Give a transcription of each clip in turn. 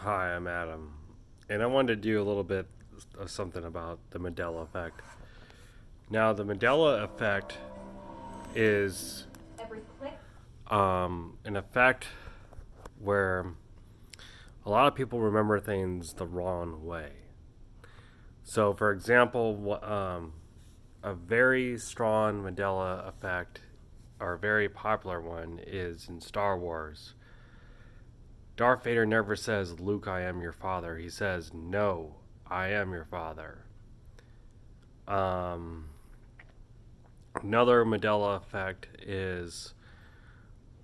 Hi, I'm Adam, and I wanted to do a little bit of something about the Mandela effect. Now, the Mandela effect is an effect where a lot of people remember things the wrong way. So, for example, a very strong Mandela effect, or a very popular one, is in Star Wars. Darth Vader never says, "Luke, I am your father." He says, "No, I am your father." Um, Another Mandela effect is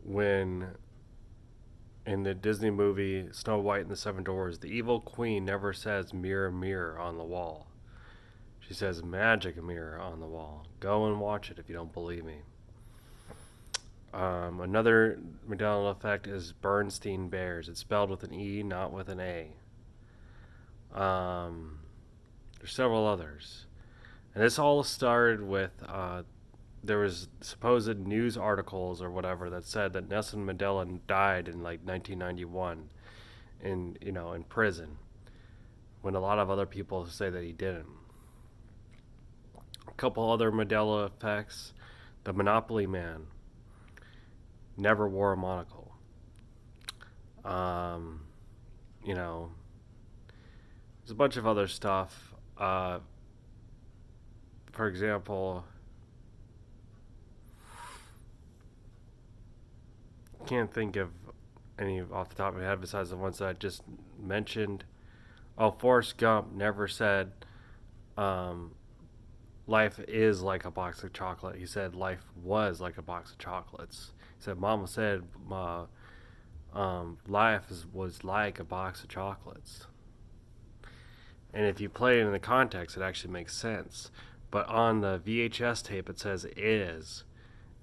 when in the Disney movie Snow White and the Seven Dwarfs, the evil queen never says "mirror, mirror on the wall." She says "magic mirror on the wall." Go and watch it if you don't believe me. Another Mandela effect is Bernstein Bears. It's spelled with an E, not with an A. Um, there's several others, and this all started with there was supposed news articles or whatever that said that Nelson Mandela died in like 1991 in prison, when a lot of other people say that he didn't. A couple other Mandela effects: the Monopoly Man never wore a monocle. Um, you know, there's a bunch of other stuff. For example, can't think of any off the top of my head besides the ones that I just mentioned. Oh, Forrest Gump never said um, life is like a box of chocolate. He said life was like a box of chocolates. He said Mama said was like a box of chocolates. And if you play it in the context, it actually makes sense. But on the VHS tape, it says is.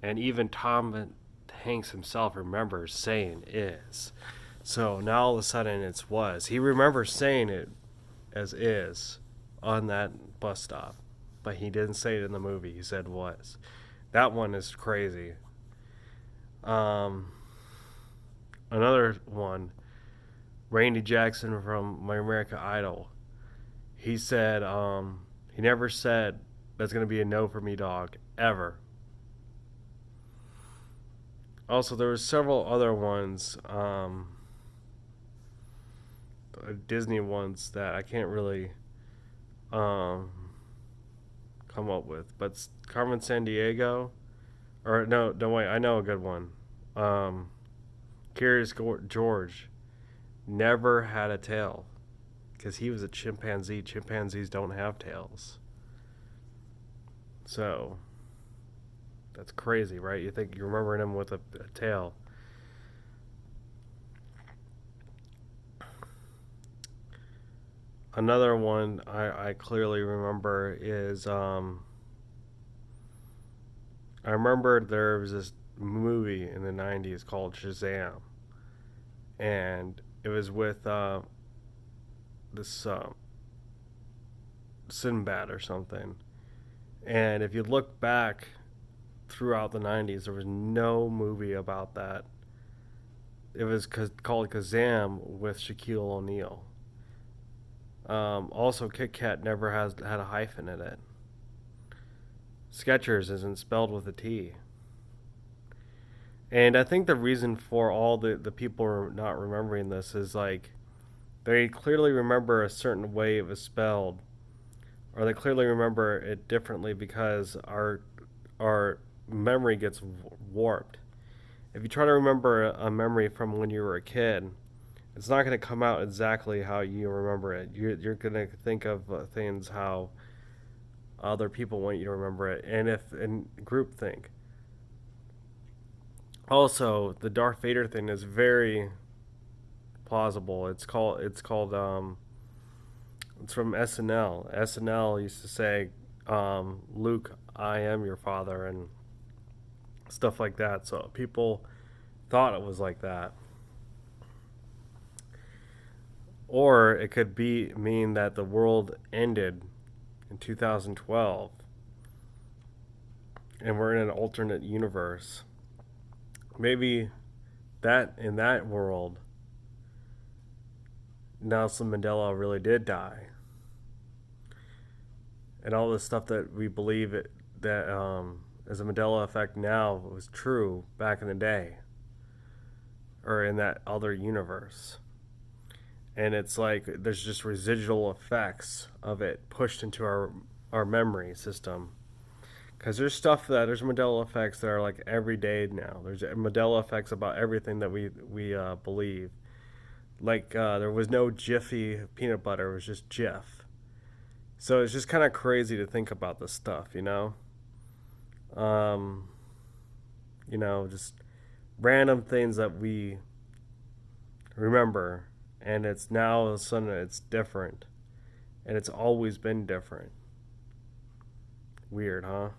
And even Tom Hanks himself remembers saying is. So now all of a sudden it's was. He remembers saying it as is on that bus stop, but he didn't say it in the movie. He said was. That one is crazy. Um, Another one, Randy Jackson from My American Idol. He said he never said that's gonna be a no for me, dog, ever. Also, there were several other ones, Disney ones that I can't really um, come up with. But Carmen San Diego, or no, don't wait, I know a good one. Um, Curious George never had a tail because he was a chimpanzee. Chimpanzees don't have tails. So that's crazy, right? You think you're remembering him with a tail. Another one I clearly remember is I remember there was this movie in the 90s called Shazam, and it was with this Sinbad or something. And if you look back throughout the 90s, there was no movie about that. It was called Kazam with Shaquille O'Neal. Also, Kit Kat never has had a hyphen in it. Skechers isn't spelled with a T. And I think the reason for all the people not remembering this is like they clearly remember a certain way it was spelled, or they clearly remember it differently because our memory gets warped. If you try to remember a memory from when you were a kid, it's not going to come out exactly how you remember it. You're going to think of things how other people want you to remember it, and if in group think. Also, the Darth Vader thing is very plausible. It's from SNL. SNL used to say, "Luke, I am your father," and stuff like that. So people thought it was like that. Or it could be mean that the world ended in 2012 and we're in an alternate universe. Maybe that in that world Nelson Mandela really did die, and all the stuff that we believe that is a Mandela effect now was true back in the day, or in that other universe. And it's like there's just residual effects of it pushed into our memory system. Because there's Mandela effects that are like every day now. There's Mandela effects about everything that we believe. Like there was no Jiffy peanut butter; it was just Jif. So it's just kind of crazy to think about this stuff, Um, just random things that we remember, and it's now all of a sudden it's different, and it's always been different. Weird, huh?